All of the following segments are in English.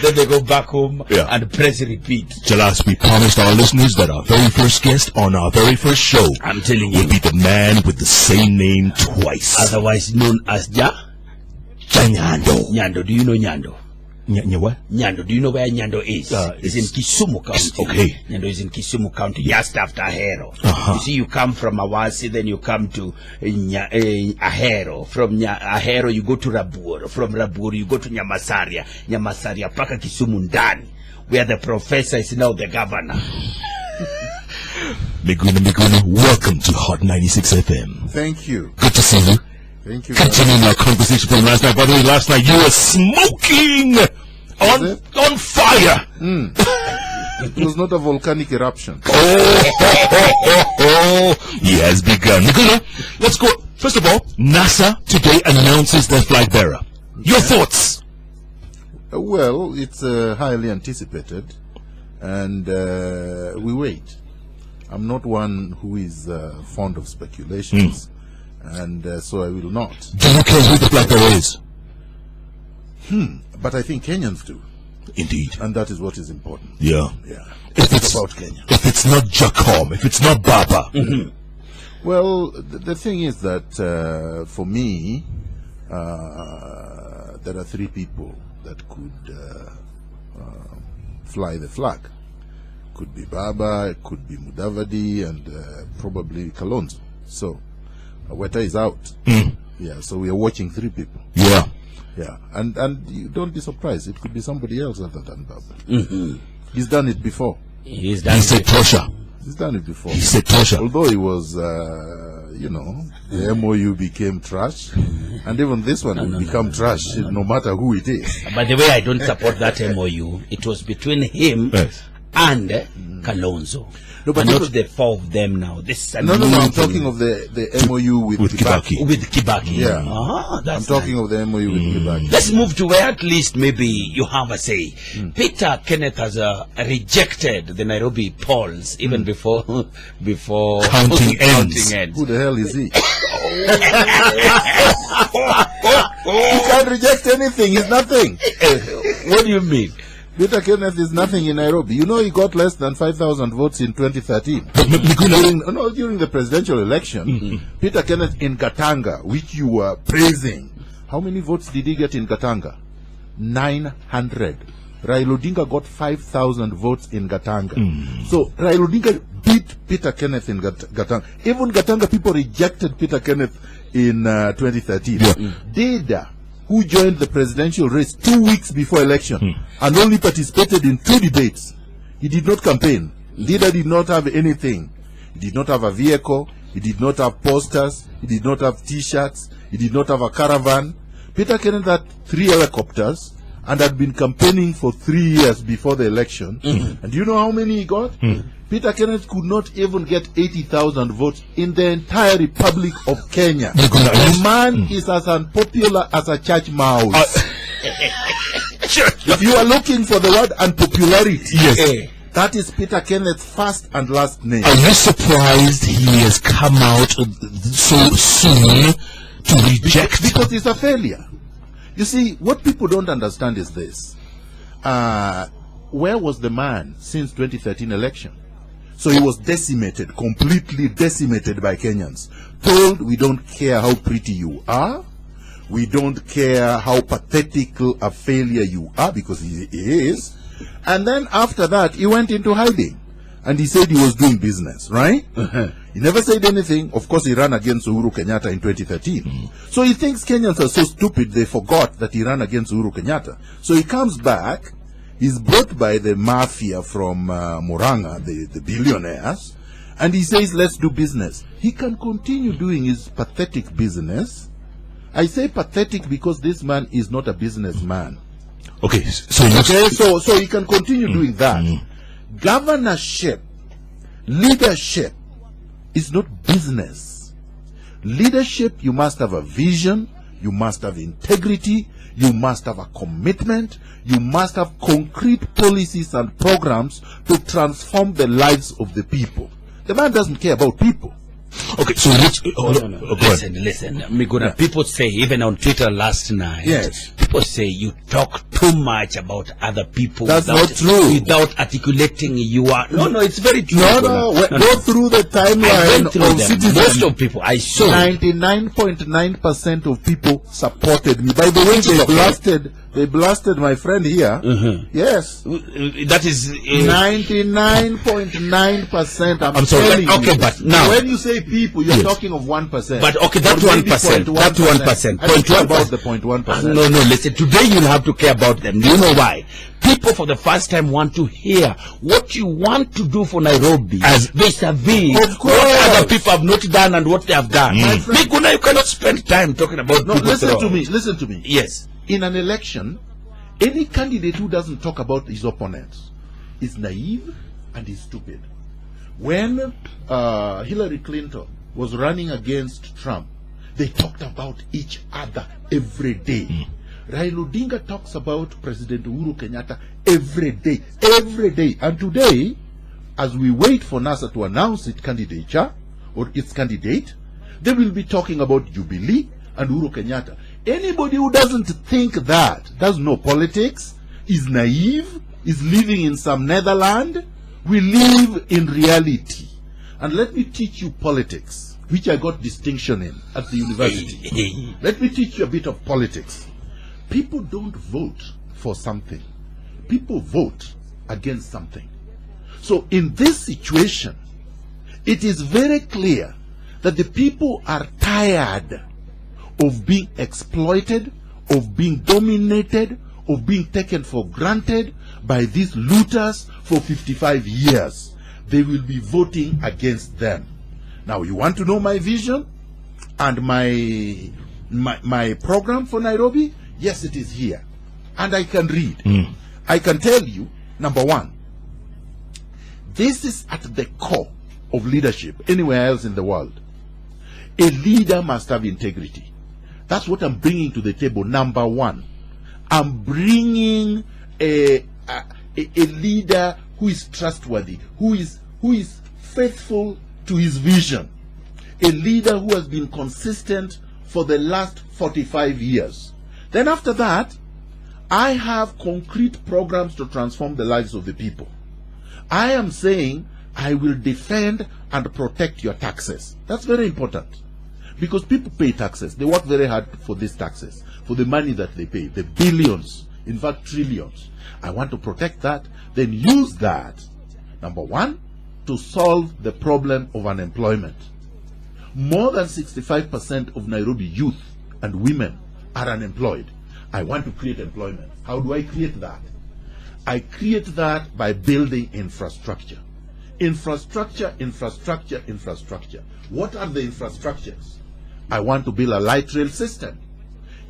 Then they go back home and press repeat. Jalas, we promised our listeners that our very first guest on our very first show, I'm telling you, would be the man with the same name twice. Otherwise known as Nyando. Nyando. Do you know Nyando? What? Nyando. Do you know where Nyando is? It's in Kisumu County. Okay. Nyando is in Kisumu County, just after Ahero. You see, you come from Awasi, then you come to Ahero. From Ahero, you go to Rabur. From Rabur, you go to Nyamasaria. Nyamasaria, paka Kisumu ndani, where the professor is now the governor. Miguna, welcome to Hot 96 FM. Thank you. Good to see you. Thank you. Continuing our conversation from last night. By the way, last night you were smoking on fire. It was not a volcanic eruption. He has begun. Miguna, let's go. First of all, NASA today announces their flag bearer. Your thoughts? Well, it's highly anticipated, and we wait. I'm not one who is fond of speculations, and so I will not. Do you care who the flag bearer is? But I think Kenyans do. Indeed. And that is what is important. Yeah. Yeah. If it's about Kenya. If it's not Jacom, if it's not Baba. Well, the thing is that for me, there are three people that could fly the flag. Could be Baba, it could be Mudavadi, and probably Kalonzo. So, Weta is out. Yeah, so we are watching three people. Yeah. Yeah, and you don't be surprised. It could be somebody else other than Baba. He's done it before. He said Tosha. He's done it before. He said Tosha. Although he was, the MOU became trash, and even this one will become trash, no matter who it is. By the way, I don't support that MOU. It was between him and Kalonzo. No, but not the four of them now. This no, I'm talking of the MOU with Kibaki. With Kibaki. Yeah. That's I'm talking of the MOU with Kibaki. Let's move to where at least maybe you have a say. Peter Kenneth has rejected the Nairobi polls even before counting ends. Who the hell is he? He can't reject anything. He's nothing. What do you mean? Peter Kenneth is nothing in Nairobi. You know he got less than 5,000 votes in 2013. During the presidential election, Peter Kenneth in Gatanga, which you were praising, how many votes did he get in Gatanga? 900. Raila Odinga got 5,000 votes in Gatanga. So Raila Odinga beat Peter Kenneth in Gatanga. Even Gatanga people rejected Peter Kenneth in 2013. Deda, who joined the presidential race 2 weeks before election and only participated in 2 debates. He did not campaign. Dida did not have anything. He did not have a vehicle. He did not have posters. He did not have T-shirts. He did not have a caravan. Peter Kenneth had 3 helicopters and had been campaigning for 3 years before the election. And do you know how many he got? Peter Kenneth could not even get 80,000 votes in the entire Republic of Kenya. The man is as unpopular as a church mouse. If you are looking for the word unpopularity, that is Peter Kenneth's first and last name. Are you surprised he has come out so soon to reject? Because it's a failure. You see, what people don't understand is this. Where was the man since 2013 election? So he was decimated, completely decimated by Kenyans. Told, we don't care how pretty you are. We don't care how pathetic a failure you are, because he is. And then after that, he went into hiding. And he said he was doing business, right? He never said anything. Of course, he ran against Uhuru Kenyatta in 2013. So he thinks Kenyans are so stupid, they forgot that he ran against Uhuru Kenyatta. So he comes back. He's brought by the mafia from Murang'a, the billionaires, and he says, let's do business. He can continue doing his pathetic business. I say pathetic because this man is not a businessman. Okay, so he can continue doing that. Governorship, leadership is not business. Leadership, you must have a vision, you must have integrity, you must have a commitment, you must have concrete policies and programs to transform the lives of the people. The man doesn't care about people. Okay, so listen, Miguna, people say, even on Twitter last night, people say you talk too much about other people. That's not true. Without articulating your... No, it's very true. No. Go through the timeline of citizens. Most of people, I saw. 99.9% of people supported me. By the way, they blasted my friend here. Yes. That is... 99.9%. I'm sorry. Okay, but now... When you say people, you're talking of 1%. But okay, that 1%. That 1%. I don't care about the 0.1%. No, listen. Today you'll have to care about them. Do you know why? People for the first time want to hear what you want to do for Nairobi as vis-a-vis what other people have not done and what they have done. Miguna, you cannot spend time talking about no, listen to me. Yes. In an election, any candidate who doesn't talk about his opponents is naive and is stupid. When Hillary Clinton was running against Trump, they talked about each other every day. Raila Odinga talks about President Uhuru Kenyatta every day. And today, as we wait for NASA to announce its candidature or its candidate, they will be talking about Jubilee and Uhuru Kenyatta. Anybody who doesn't think that, doesn't know politics, is naive, is living in some Netherlands. We live in reality. And let me teach you politics, which I got distinction in at the university. Let me teach you a bit of politics. People don't vote for something. People vote against something. So in this situation, it is very clear that the people are tired of being exploited, of being dominated, of being taken for granted by these looters for 55 years. They will be voting against them. Now, you want to know my vision and my program for Nairobi? Yes, it is here. And I can read. I can tell you, number one, this is at the core of leadership anywhere else in the world. A leader must have integrity. That's what I'm bringing to the table. Number one, I'm bringing a leader who is trustworthy, who is faithful to his vision, a leader who has been consistent for the last 45 years. Then after that, I have concrete programs to transform the lives of the people. I am saying I will defend and protect your taxes. That's very important. Because people pay taxes. They work very hard for these taxes, for the money that they pay, the billions, in fact trillions. I want to protect that, then use that, number one, to solve the problem of unemployment. More than 65% of Nairobi youth and women are unemployed. I want to create employment. How do I create that? I create that by building infrastructure. Infrastructure. What are the infrastructures? I want to build a light rail system.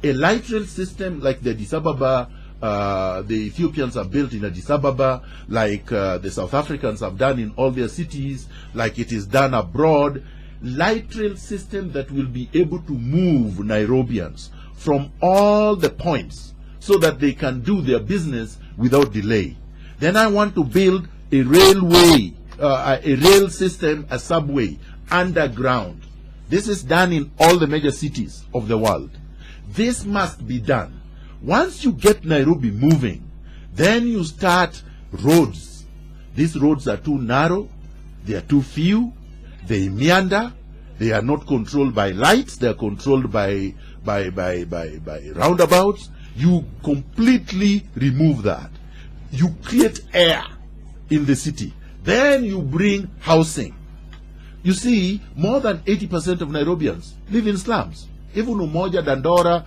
A light rail system like the Addis Ababa, the Ethiopians have built in Addis Ababa, like the South Africans have done in all their cities, like it is done abroad. Light rail system that will be able to move Nairobians from all the points so that they can do their business without delay. Then I want to build a railway, a rail system, a subway, underground. This is done in all the major cities of the world. This must be done. Once you get Nairobi moving, then you start roads. These roads are too narrow, they are too few, they meander, they are not controlled by lights, they are controlled by roundabouts. You completely remove that. You create air in the city. Then you bring housing. You see, more than 80% of Nairobians live in slums. Even Umoja, Dandora,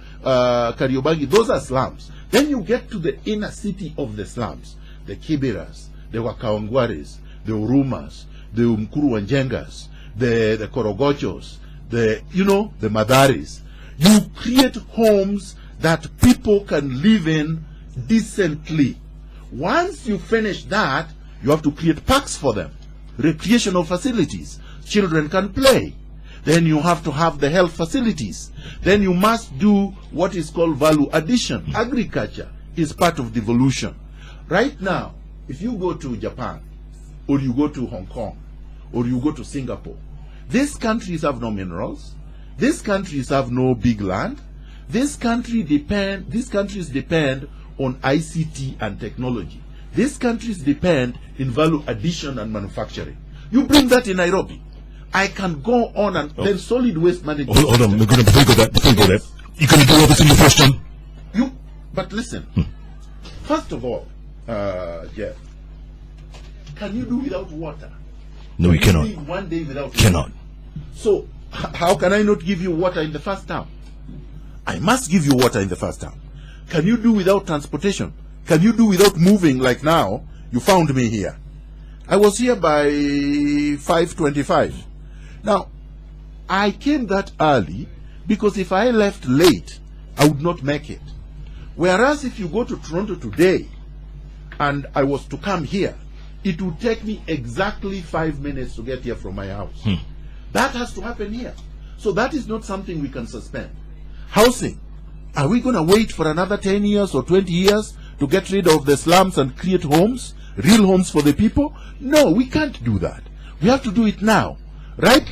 Kariobangi, those are slums. Then you get to the inner city of the slums. The Kibiras, the Wakawangwaris, the Urumas, the Mkuruwanjengas, the Korogochos, the Madaris. You create homes that people can live in decently. Once you finish that, you have to create parks for them, recreational facilities. Children can play. Then you have to have the health facilities. Then you must do what is called value addition. Agriculture is part of devolution. Right now, if you go to Japan, or you go to Hong Kong, or you go to Singapore, these countries have no minerals. These countries have no big land. These countries depend on ICT and technology. These countries depend in value addition and manufacturing. You bring that in Nairobi, I can go on and then solid waste management. Hold on, before you go there, you're going to do everything the first time? But listen, first of all, Jeff, can you do without water? No, you cannot. Live 1 day without Cannot. water? So, how can I not give you water in the first term? I must give you water in the first term. Can you do without transportation? Can you do without moving like now? You found me here. I was here by 5:25. Now, I came that early because if I left late, I would not make it. Whereas if you go to Toronto today, and I was to come here, it would take me exactly 5 minutes to get here from my house. That has to happen here. So that is not something we can suspend. Housing. Are we going to wait for another 10 years or 20 years to get rid of the slums and create homes? Real homes for the people? No, we can't do that. We have to do it now. Light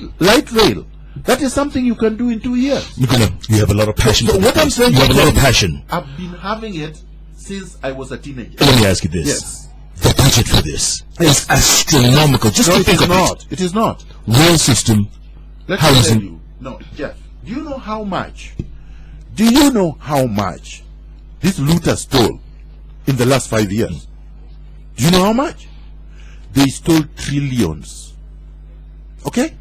rail. That is something you can do in 2 years. Miguna, you have a lot of passion. So what I'm saying, you have a lot of passion. I've been having it since I was a teenager. Let me ask you this. Yes. The budget for this is astronomical. Just No, to it think is of not. It is not. Rail system, Let me housing. tell you. No, Jeff, do you know how much? Do you know how much this looter stole in the last 5 years? Do you know how much? They stole trillions. Okay?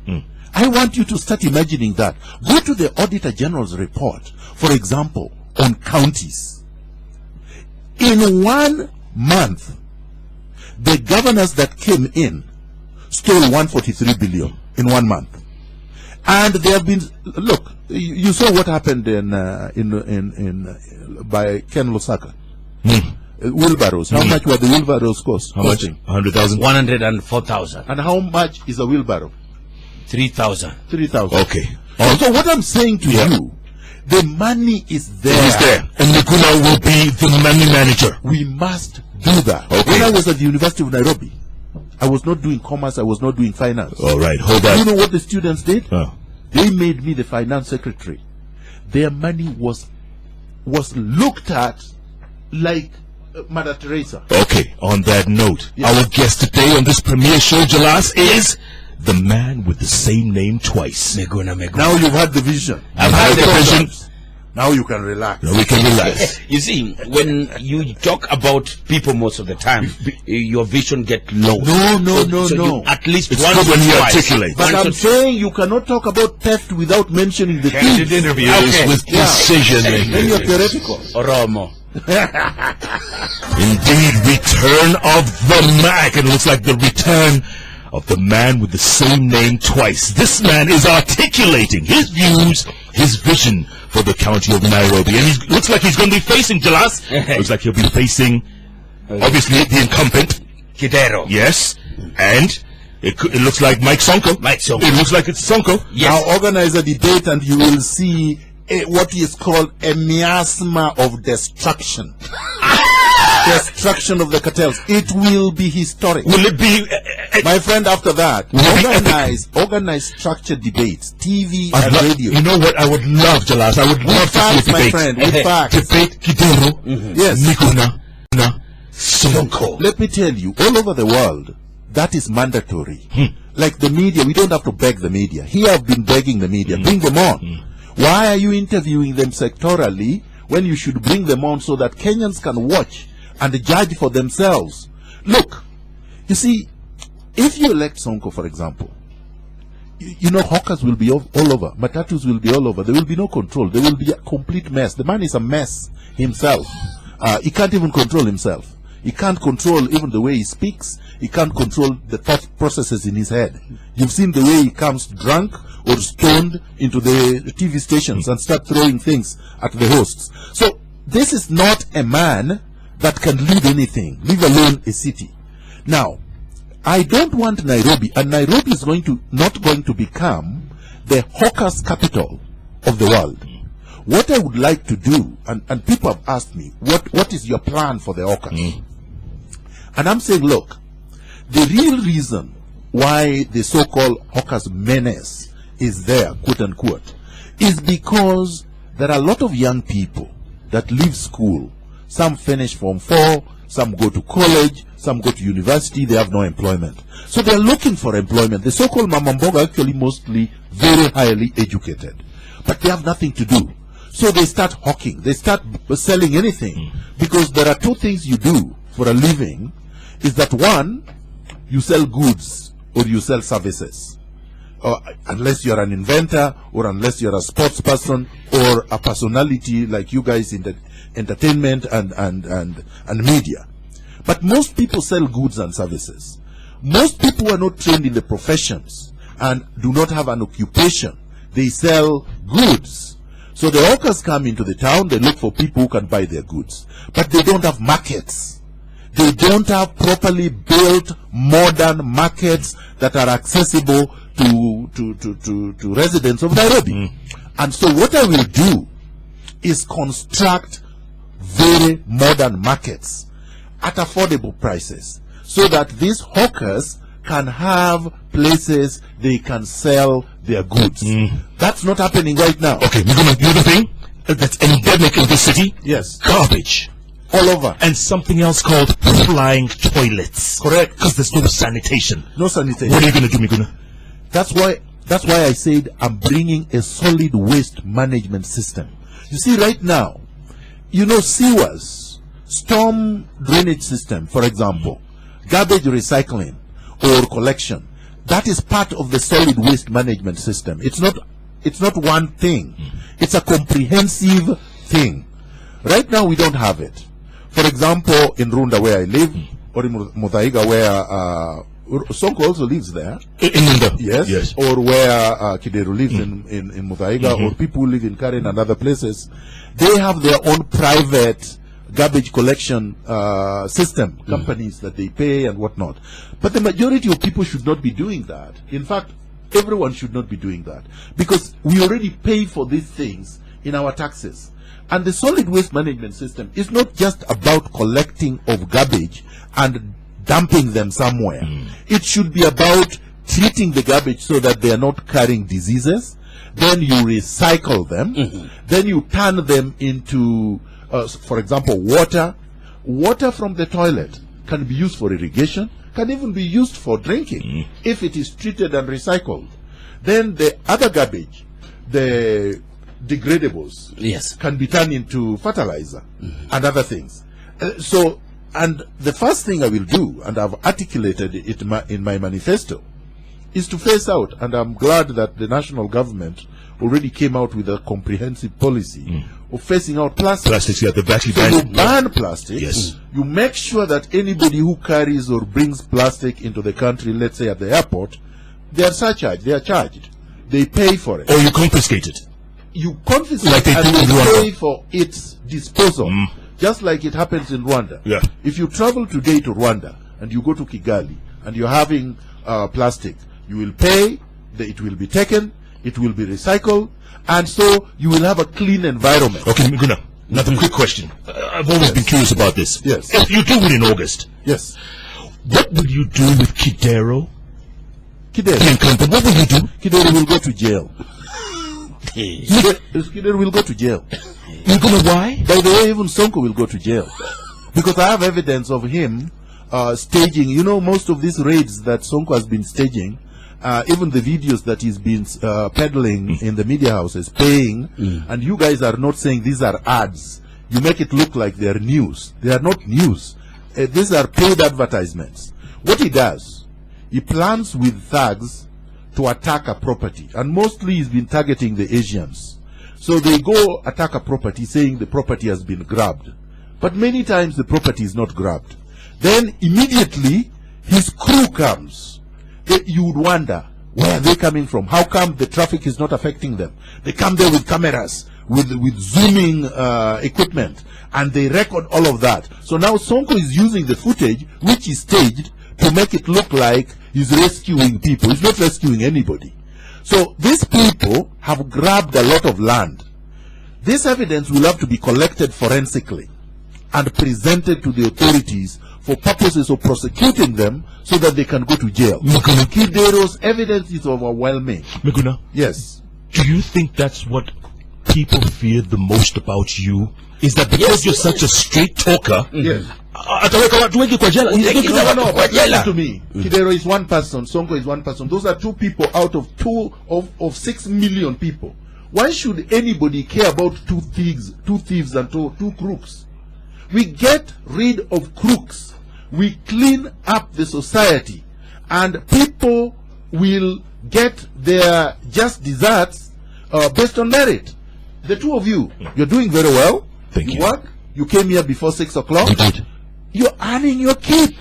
I want you to start imagining that. Go to the Auditor General's report, for example, on counties. In 1 month, the governors that came in stole 143 billion in 1 month. And there have been, look, you saw what happened by Ken Lusaka. Wheelbarrows. How much were the wheelbarrows cost? How much? 100,000? 104,000. And how much is a wheelbarrow? 3,000. 3,000. Okay. So what I'm saying to you, the money is there. It is there. And Miguna will be the money manager. We must do that. Okay. When I was at the University of Nairobi, I was not doing commerce, I was not doing finance. All right, hold Do on. you know what the students did? Oh. They made me the finance secretary. Their money was looked at like Mother Teresa. Okay, on that note, our guest today on this premiere show, Jalas, is the man with the same name twice. Miguna Miguna. Now you've had the vision. I've had the vision. Now you can relax. Now we can relax. You see, when you talk about people most of the time, your vision get low. No. You at least It's once good or when you twice. articulate. But Once I'm or saying you cannot talk about theft without mentioning the thieves. interviews Okay. with Yeah. precision. Then you're theoretical. Oromo. Indeed, return of the Mac. And it looks like the return of the man with the same name twice. This man is articulating his views, his vision for the county of Nairobi. And he looks like he's going to be facing Jalas. Looks like he'll be facing, obviously, the incumbent. Kidero. Yes. And it looks like Mike Sonko. Mike Sonko. It looks like it's Sonko. Yes. Now organize a debate and you will see what is called a miasma of destruction. Destruction of the cartels. It will be historic. Will it be... My friend, after that, organize structured debates, TV and radio. You know what? I would love, Jalas. I would love to see a Facts, my debate. friend, with facts. Debate Kidero, Yes. Miguna, Sonko. Let me tell you, all over the world, that is mandatory. Like the media, we don't have to beg the media. Here I've been begging the media, bring them on. Why are you interviewing them sectorally when you should bring them on so that Kenyans can watch and judge for themselves? Look, you see, if you elect Sonko, for example, you know, hawkers will be all over, matatus will be all over, there will be no control, there will be a complete mess. The man is a mess himself. He can't even control himself. He can't control even the way he speaks. He can't control the thought processes in his head. You've seen the way he comes drunk or stoned into the TV stations and start throwing things at the hosts. So this is not a man that can lead anything, leave alone a city. Now, I don't want Nairobi, and Nairobi is not going to become the hawkers' capital of the world. What I would like to do, and people have asked me, what is your plan for the hawkers? And I'm saying, look, the real reason why the so-called hawkers menace is there, quote unquote, is because there are a lot of young people that leave school, some finish Form 4, some go to college, some go to university, they have no employment. So they're looking for employment. The so-called Mamamboga are actually mostly very highly educated, but they have nothing to do. So they start hawking, they start selling anything, because there are two things you do for a living, is that one, you sell goods or you sell services. Unless you're an inventor, or unless you're a sports person, or a personality like you guys in the entertainment and media. But most people sell goods and services. Most people are not trained in the professions and do not have an occupation. They sell goods. So the hawkers come into the town, they look for people who can buy their goods. But they don't have markets. They don't have properly built modern markets that are accessible to residents of Nairobi. And so what I will do is construct very modern markets at affordable prices, so that these hawkers can have places they can sell their goods. That's not happening right now. Okay, we're going to do the thing that's endemic in this city. Yes. Garbage. All over. And something else called flying toilets. Correct. Because there's no sanitation. No sanitation. What are you going to do, Miguna? That's why I said I'm bringing a solid waste management system. You see, right now, you know, sewers, storm drainage system, for example, garbage recycling or collection, that is part of the solid waste management system. It's not one thing. It's a comprehensive thing. Right now we don't have it. For example, in Runda, where I live, or in Muthaiga, where Sonko also lives there. In Runda? Yes. Or where Kideru lives in Muthaiga, or people who live in Karen and other places. They have their own private garbage collection system, companies that they pay and whatnot. But the majority of people should not be doing that. In fact, everyone should not be doing that, because we already pay for these things in our taxes. And the solid waste management system is not just about collecting of garbage and dumping them somewhere. It should be about treating the garbage so that they are not carrying diseases. Then you recycle them. Then you turn them into, for example, water. Water from the toilet can be used for irrigation, can even be used for drinking if it is treated and recycled. Then the other garbage, the degradables, can be turned into fertilizer and other things. And the first thing I will do, and I've articulated it in my manifesto, is to phase out, and I'm glad that the national government already came out with a comprehensive policy of phasing out plastic. Plastics, yeah, the battery So you ban plastic. Yes. You make sure that anybody who carries or brings plastic into the country, let's say at the airport, they are surcharged, they are charged. They pay for it. Or you confiscate it. You confiscate like they and do in you Rwanda. pay for its disposal. Just like it happens in Rwanda. Yeah. If you travel today to Rwanda and you go to Kigali and you're having plastic, you will pay, it will be taken, it will be recycled, and so you will have a clean environment. Okay, Miguna, another quick question. I've always been curious about this. Yes. If you do it in August, Yes. what will you do with Kidero? Kidero. What will you do? Kidero will go to jail. Kidero will go to jail. Miguna, why? By the way, even Sonko will go to jail. Because I have evidence of him staging, you know, most of these raids that Sonko has been staging, even the videos that he's been peddling in the media houses, paying, and you guys are not saying these are ads. You make it look like they're news. They are not news. These are paid advertisements. What he does, he plans with thugs to attack a property, and mostly he's been targeting the Asians. So they go attack a property saying the property has been grabbed. But many times the property is not grabbed. Then immediately his crew comes. You would wonder, where are they coming from? How come the traffic is not affecting them? They come there with cameras, with zooming equipment, and they record all of that. So now Sonko is using the footage, which is staged, to make it look like he's rescuing people. He's not rescuing anybody. So these people have grabbed a lot of land. This evidence will have to be collected forensically and presented to the authorities for purposes of prosecuting them so that they can go to jail. Kidero's evidence is overwhelming. Miguna, Yes. do you think that's what people fear the most about you is that because you're such a straight talker, Yes. ataweka watu wengi kwa jela. No, but listen to me. Kidero is one person, Sonko is one person. Those are two people out of 6 million people. Why should anybody care about two thieves and two crooks? We get rid of crooks. We clean up the society, and people will get their just desserts based on merit. The two of you, you're doing very well. Thank you. Work. You came here before 6 o'clock. We did. You're earning your keep.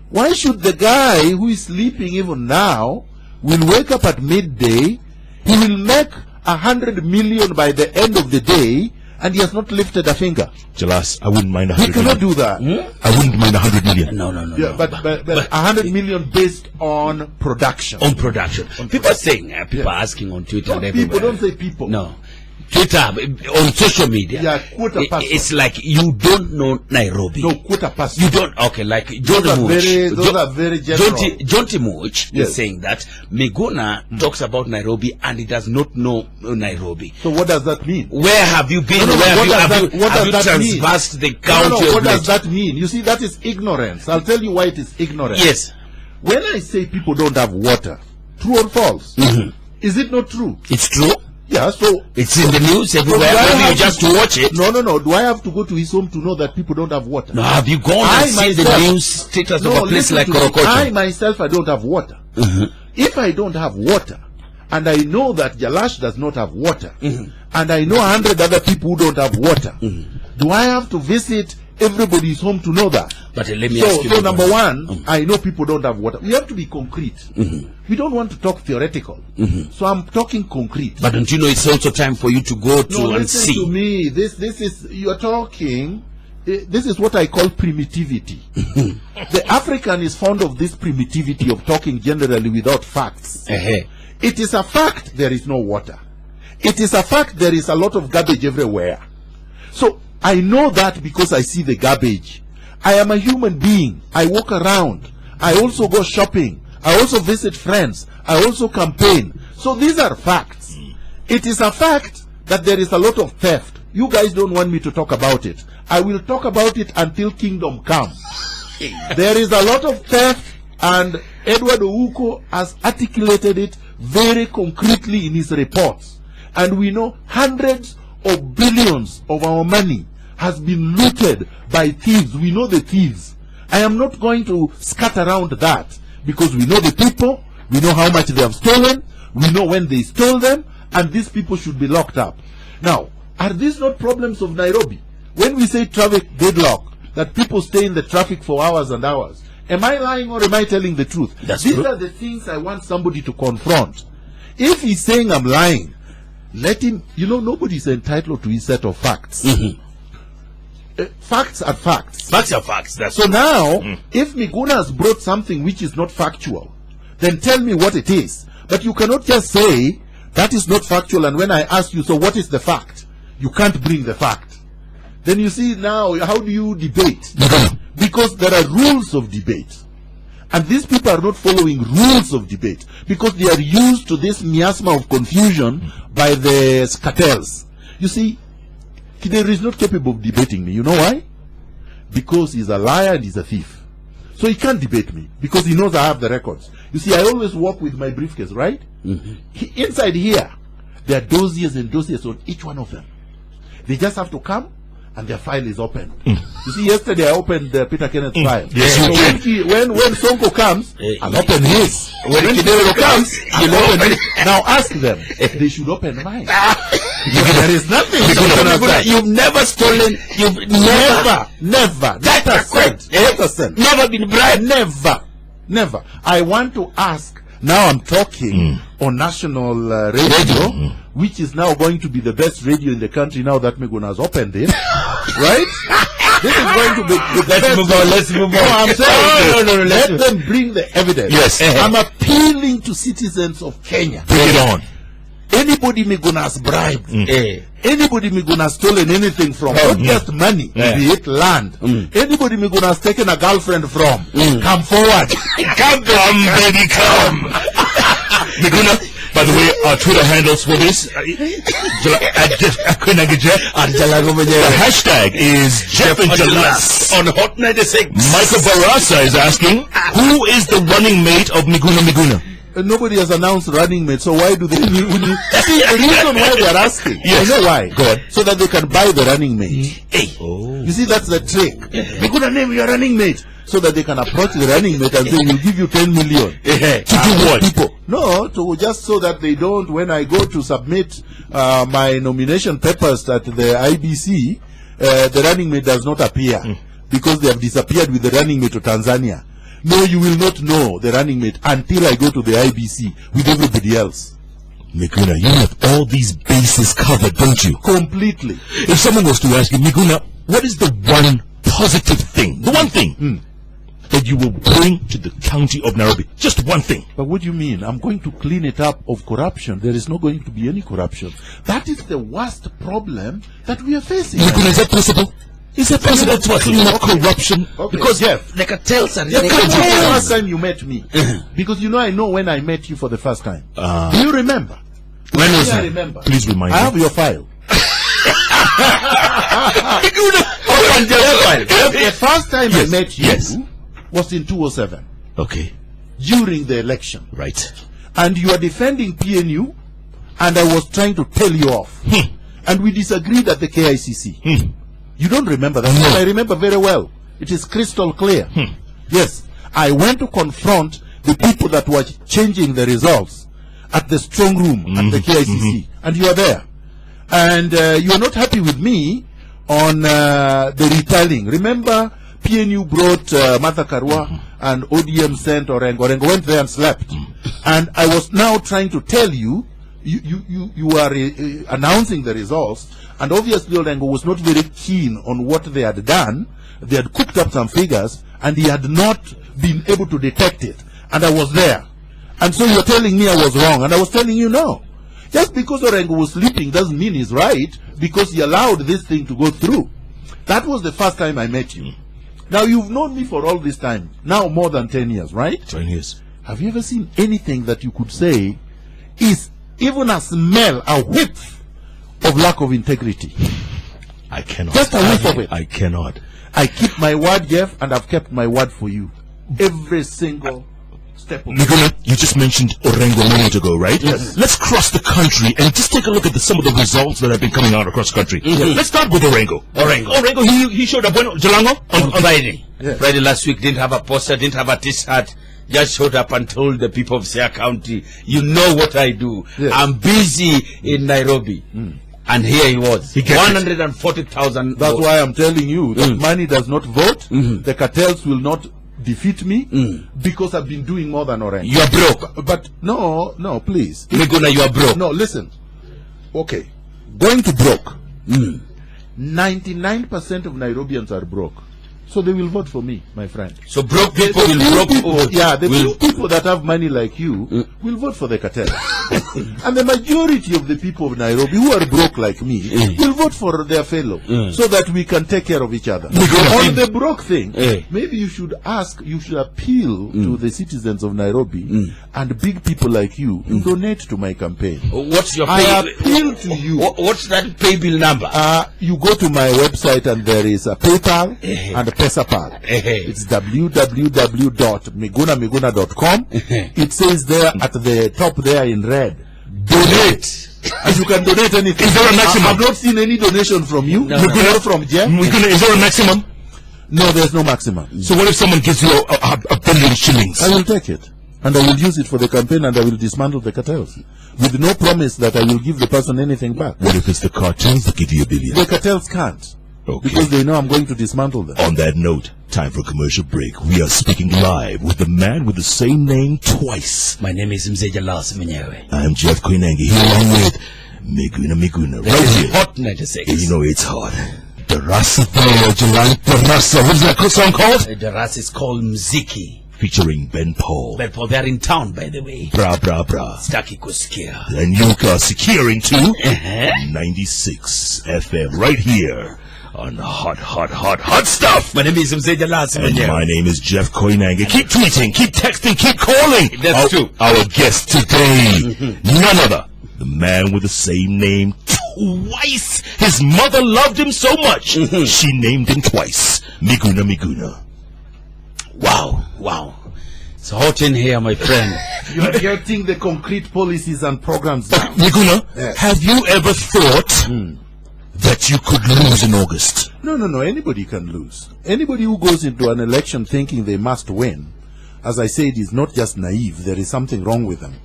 Why should the guy who is sleeping even now will wake up at midday, he will make 100 million by the end of the day, and he has not lifted a finger? Jalas, I wouldn't mind He 100 cannot million. do that. I wouldn't mind 100 million. No. Yeah, but 100 million based on production. On production. People are saying, people are asking on Twitter. Not and people, everywhere. don't say people. No. Twitter, on social media. Yeah, quote a person. It's like you don't know Nairobi. No, quote a person. You don't. Okay, like Those are very general. John Timuch Yes. is saying that Miguna talks about Nairobi and he does not know Nairobi. So what does that mean? Where have you been? No, Where what have you does that mean? transversed the No, county of what does Lake? that mean? You see, that is ignorance. I'll tell you why it is ignorance. Yes, When I say people don't have water, true or false? Is it not true? it's true. Yeah, so It's in the news everywhere. do I Maybe you have just to- watch it. No. Do I have to go to his home to know that people don't have water? No, have you gone I and seen the myself- news status of a place listen like to me. Korokocho? I myself, I don't have water. If I don't have water, and I know that Jalash does not have water, and I know 100 other people who don't have water, do I have to visit everybody's home to know that? But let me ask you. So number one, I know people don't have water. We have to be concrete. We don't want to talk theoretical. So I'm talking concrete. But don't you know it's also time for you to go to No, and listen see? to me. This is, you're talking, this is what I call primitivity. The African is fond of this primitivity of talking generally without facts. It is a fact there is no water. It is a fact there is a lot of garbage everywhere. So I know that because I see the garbage. I am a human being. I walk around. I also go shopping. I also visit friends. I also campaign. So these are facts. It is a fact that there is a lot of theft. You guys don't want me to talk about it. I will talk about it until kingdom come. There is a lot of theft, and Edward Ouko has articulated it very concretely in his reports. And we know hundreds of billions of our money has been looted by thieves. We know the thieves. I am not going to scat around that, because we know the people, we know how much they have stolen, we know when they stole them, and these people should be locked up. Now, are these not problems of Nairobi? When we say traffic deadlock, that people stay in the traffic for hours and hours, am I lying or am I telling the truth? These are the things I want somebody to confront. If he's saying I'm lying, let him, nobody is entitled to his set of facts. Facts are facts. Facts are facts. So now, if Miguna has brought something which is not factual, then tell me what it is. But you cannot just say that is not factual, and when I ask you, so what is the fact? You can't bring the fact. Then you see now, how do you debate? Because there are rules of debate. And these people are not following rules of debate, because they are used to this miasma of confusion by the cartels. You see, Kidero is not capable of debating me. You know why? Because he's a liar and he's a thief. So he can't debate me, because he knows I have the records. You see, I always walk with my briefcase, right? Inside here, there are dossiers and dossiers on each one of them. They just have to come, and their file is open. You see, yesterday I opened Peter Kenneth's file. Yes, So when Sonko comes, I'll open his. When Kidero comes, I'll open his. Now ask them. They should open mine. There is nothing. You've never stolen. You've Never. That percent. Never been bribed. Never. I want to ask. Now I'm talking on national radio, which is now going to be the best radio in the country now that Miguna has opened it. Right? This is going to be the best. Let's move on. No, I'm saying no. Let them bring the evidence. Yes. I'm appealing to citizens of Kenya. Bring it on. Anybody Miguna has bribed, anybody Miguna has stolen anything from, not just money, be it land, anybody Miguna has taken a girlfriend from, come forward. Come, baby, come. Miguna, By the way, our Twitter handles for this at Koinange Jeff. The hashtag is Jeff and Jalas. On Hot 96. Michael Barasa is asking, who is the running mate of Miguna Miguna? Nobody has announced running mate, so why do they? See, the reason why they are asking, Yes. you know why? Go ahead. So that they can buy the running mate. Hey. Oh. You see, that's the trick. We're going to name your running mate, so that they can approach the running mate and say, we'll give you 10 million. To do what? People. No, to just so that they don't, when I go to submit my nomination papers at the IBC, the running mate does not appear because they have disappeared with the running mate to Tanzania. No, you will not know the running mate until I go to the IBC with everybody else. Miguna, you have all these bases covered, don't you? Completely. If someone was to ask you, Miguna, what is the one positive thing, the one thing that you will bring to the county of Nairobi? Just one thing. But what do you mean? I'm going to clean it up of corruption. There is not going to be any corruption. That is the worst problem that we are facing. Miguna, is that possible? Is it possible to clean up corruption? Okay. Because Jeff, the cartels are the cartels. first time you met me, because I know when I met you for the first time. Do you remember? When was I that? remember. Please remind I me. have your file. The first time I met you was in 2007 Okay. during the election, Right. and you are defending PNU, and I was trying to tell you off, and we disagreed at the KICC. You don't remember that? No. I remember very well. It is crystal clear. Yes, I went to confront the people that were changing the results at the strong room at the KICC, and you are there. And you are not happy with me on the retelling. Remember, PNU brought Martha Karua, and ODM sent Orengo. Orengo went there and slept. And I was now trying to tell you, you are announcing the results, and obviously Orengo was not very keen on what they had done. They had cooked up some figures, and he had not been able to detect it. And I was there. And so you're telling me I was wrong, and I was telling you no. Just because Orengo was sleeping doesn't mean he's right, because he allowed this thing to go through. That was the first time I met you. Now, you've known me for all this time, now more than 10 years, right? 10 years. Have you ever seen anything that you could say is even a smell, a whiff of lack of integrity? I cannot. Just a whiff of it. I cannot. I keep my word, Jeff, and I've kept my word for you. Every single step of it. Miguna, you just mentioned Orengo a minute ago, right? Yes. Let's cross the country and just take a look at some of the results that have been coming out across the country. Let's start with Orengo. Orengo, he showed up when Jalang'o On Friday. Yes. Friday last week, didn't have a poster, didn't have a t-shirt, just showed up and told the people of Siaya County, you know what I do. Yes. I'm busy in Nairobi. And here he was. He gets it. 140,000 That's votes. why I'm telling you that money does not vote. The cartels will not defeat me because I've been doing more than Orengo. You are broke. But no, please. Miguna, you are broke. No, listen. Okay. Going to broke. 99% of Nairobians are broke. So they will vote for me, my friend. So broke people The will few broke people, vote. yeah, the few will, people that have money like you will vote for the cartel. And the majority of the people of Nairobi who are broke like me will vote for their fellow so that we can take care of each other. On the broke thing, maybe you should appeal to the citizens of Nairobi and big people like you to donate to my campaign. what's your I pay? appeal to you. What's that pay bill number? You go to my website and there is a PayPal and a PesaPal. It's www.migunamiguna.com. It says there at the top there in red, donate. And you can donate anything. Is there a maximum? I've not seen any donation from you. No. Or from Jeff. Miguna, is there a maximum? No, there's no maximum. So what if someone gives you a billion shillings? I will take it. And I will use it for the campaign, and I will dismantle the cartels. With no promise that I will give the person anything back. What if it's the cartels that give you a billion? The cartels can't. Okay. Because they know I'm going to dismantle them. On that note, time for a commercial break. We are speaking live with the man with the same name twice. My name is Mzee Jalas Mwenyewe. I'm Jeff Koinange here along with Miguna Miguna. Right here. Hot 96. You know it's hot. Darasa there, Jalang'o, Darasa. What is that song called? The ras is called Mziki. Featuring Ben Paul. But Paul, they're in town, by the way. Bra, bra, bra. Staki kusikia. And you are securing to 96 FM right here on hot stuff. My name is Mzee Jalasi. And my name is Jeff Koinange. Keep tweeting, keep texting, keep calling. That's true. Our guest today, none other, the man with the same name twice. His mother loved him so much, she named him twice. Miguna Miguna. Wow. It's hot in here, my friend. You're getting the concrete policies and programs now. Miguna, Yes. have you ever thought that you could lose in August? No. Anybody can lose. Anybody who goes into an election thinking they must win, as I said, is not just naive. There is something wrong with them.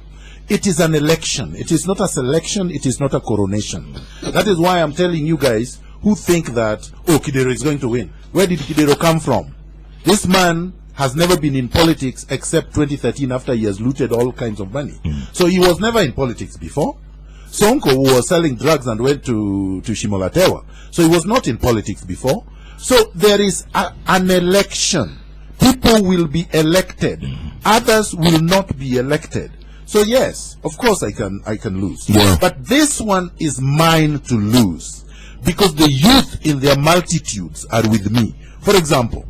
It is an election. It is not a selection. It is not a coronation. That is why I'm telling you guys who think that, oh, Kidero is going to win. Where did Kidero come from? This man has never been in politics except 2013 after he has looted all kinds of money. So he was never in politics before. Sonko was selling drugs and went to Shimolatewa. So he was not in politics before. So there is an election. People will be elected. Others will not be elected. So yes, of course I can lose. Yeah. But this one is mine to lose. Because the youth in their multitudes are with me. For example,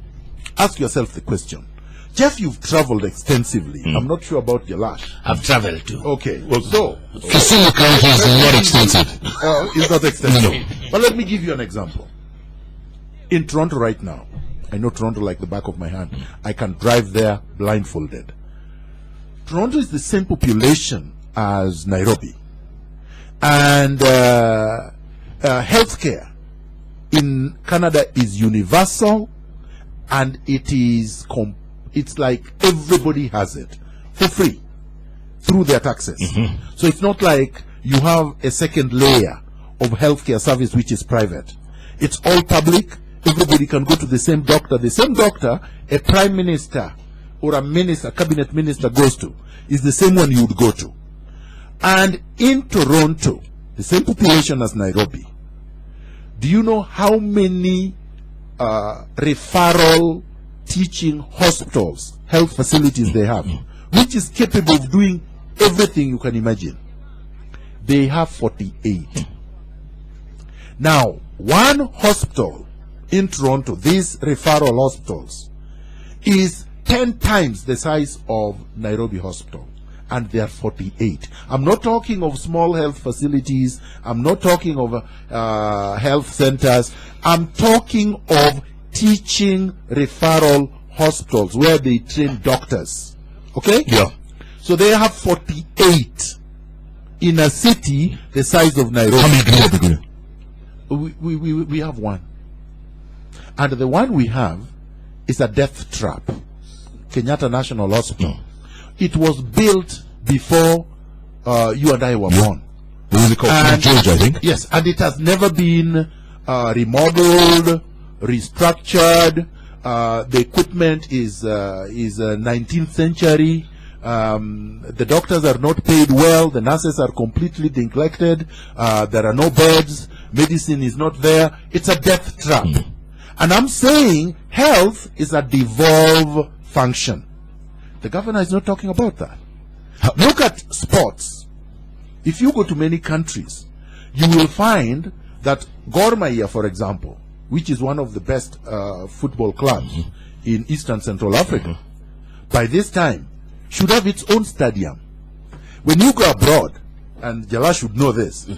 ask yourself the question. Jeff, you've traveled extensively. I'm not sure about Jalash. I've traveled too. Okay, so Kisumu County is not extensive. it's not extensive. But let me give you an example. In Toronto right now, I know Toronto like the back of my hand. I can drive there blindfolded. Toronto is the same population as Nairobi. And healthcare in Canada is universal, and it is it's like everybody has it for free through their taxes. So it's not like you have a second layer of healthcare service which is private. It's all public. Everybody can go to the same doctor. The same doctor a prime minister or a minister, cabinet minister goes to is the same one you would go to. And in Toronto, the same population as Nairobi, do you know how many referral teaching hospitals, health facilities they have, which is capable of doing everything you can imagine? They have 48. Now, one hospital in Toronto, these referral hospitals, is 10 times the size of Nairobi Hospital, and they are 48. I'm not talking of small health facilities. I'm not talking of health centers. I'm talking of teaching referral hospitals where they train doctors. Okay? Yeah. So they have 48 in a city the size of Nairobi. How many do you have? We have one. And the one we have is a death trap. Kenyatta National Hospital. It was built before you and I were born. What was it called? King George, I think. Yes, and it has never been remodeled, restructured. The equipment is 19th century. The doctors are not paid well. The nurses are completely neglected. There are no beds. Medicine is not there. It's a death trap. And I'm saying health is a devolved function. The governor is not talking about that. Look at sports. If you go to many countries, you will find that Gor Mahia, for example, which is one of the best football clubs in Eastern Central Africa, by this time should have its own stadium. When you go abroad, and Jala should know this,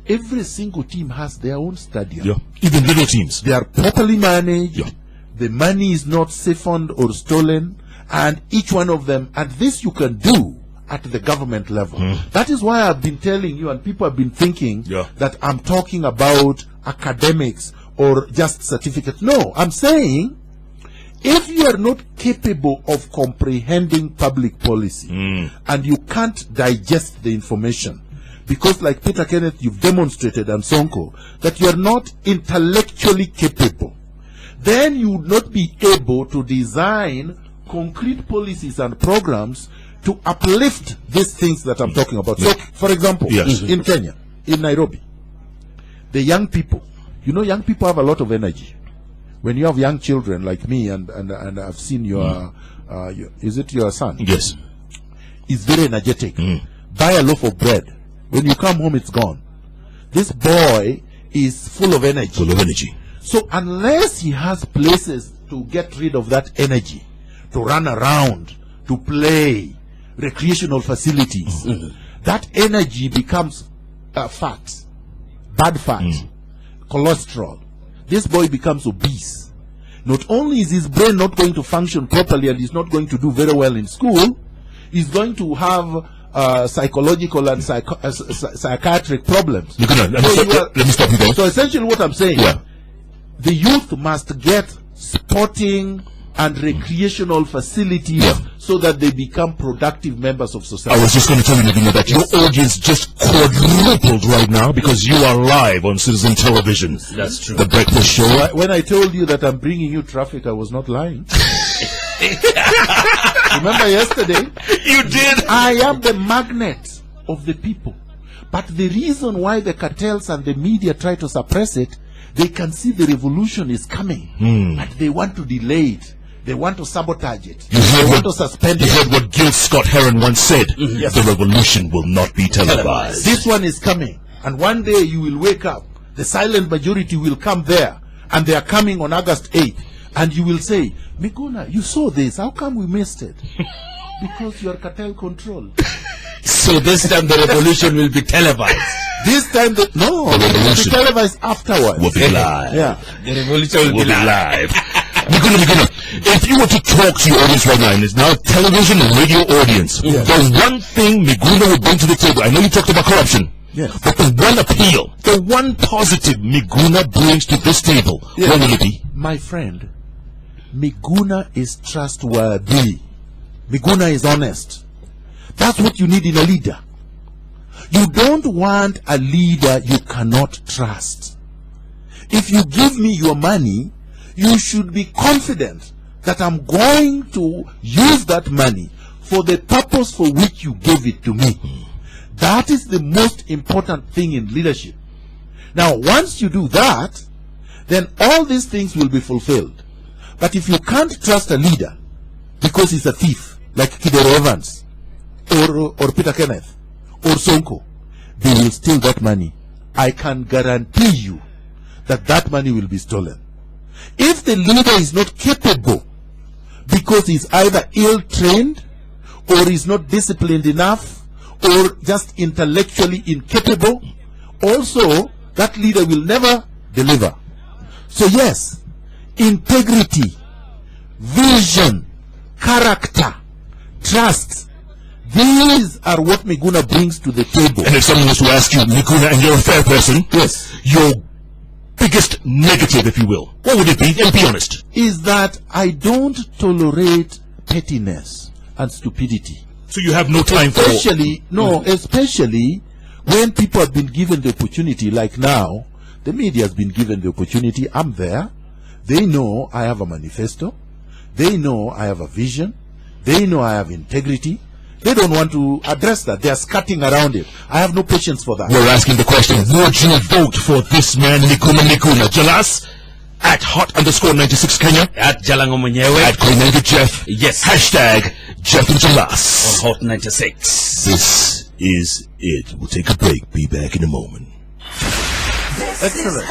every single team has their own stadium. Yeah. Even little teams. They are properly managed. Yeah. The money is not siphoned or stolen, and each one of them, and this you can do at the government level. That is why I've been telling you, and people have been thinking that I'm talking about academics or just certificates. No, I'm saying if you are not capable of comprehending public policy and you can't digest the information, because like Peter Kenneth, you've demonstrated, and Sonko, that you are not intellectually capable, then you would not be able to design concrete policies and programs to uplift these things that I'm talking about. So, for example, in Kenya, in Nairobi, the young people, you know, young people have a lot of energy. When you have young children like me, and I've seen your, is it your son? Yes. He's very energetic. Buy a loaf of bread. When you come home, it's gone. This boy is full of energy. Full of energy. So unless he has places to get rid of that energy, to run around, to play, recreational facilities, that energy becomes fat, bad fat, cholesterol. This boy becomes obese. Not only is his brain not going to function properly and he's not going to do very well in school, he's going to have psychological and psychiatric problems. Let me stop you there. So essentially what I'm saying, the youth must get sporting and recreational facilities so that they become productive members of society. I was just going to tell you, Miguna, that your audience just quadrupled right now because you are live on Citizen Television. That's true. The breakfast show. When I told you that I'm bringing you traffic, I was not lying. Remember yesterday? You did. I am the magnet of the people. But the reason why the cartels and the media try to suppress it, they can see the revolution is coming, but they want to delay it. They want to sabotage it. They want to suspend it. You heard what Gil Scott Heron once said. The revolution will not be televised. This one is coming. And one day you will wake up. The silent majority will come there. And they are coming on August 8th. And you will say, Miguna, you saw this. How come we missed it? Because you are cartel control. So this time the revolution will be televised. This time the revolution will be televised afterwards. Will be live. Yeah. The revolution will be live. Miguna, if you were to talk to your audience right now, and it's now television and radio audience, the one thing Miguna would bring to the table, I know you talked about corruption, but the one appeal, the one positive Miguna brings to this table, what will it be? My friend, Miguna is trustworthy. Miguna is honest. That's what you need in a leader. You don't want a leader you cannot trust. If you give me your money, you should be confident that I'm going to use that money for the purpose for which you gave it to me. That is the most important thing in leadership. Now, once you do that, then all these things will be fulfilled. But if you can't trust a leader because he's a thief, like Kidero Evans, or Peter Kenneth, or Sonko, they will steal that money. I can guarantee you that that money will be stolen. If the leader is not capable because he's either ill-trained or is not disciplined enough or just intellectually incapable, also that leader will never deliver. So yes, integrity, vision, character, trust, these are what Miguna brings to the table. And if someone was to ask you, Miguna, and you're a fair person, your biggest negative, if you will, what would it be? And be honest. Is that I don't tolerate pettiness and stupidity. So you have no time especially when people have been given the opportunity, like now, the media has been given the opportunity. I'm there. They know I have a manifesto. They know I have a vision. They know I have integrity. They don't want to address that. They are skirting around it. I have no patience for that. We're asking the question, would you vote for this man, Miguna Miguna? Jalas, at hot_96 Kenya. At Jalang'o mwenyewe. At Koinange Jeff. Yes. Hashtag Jeff and Jalas. On Hot 96. This is it. We'll take a break. Be back in a moment. Excellent.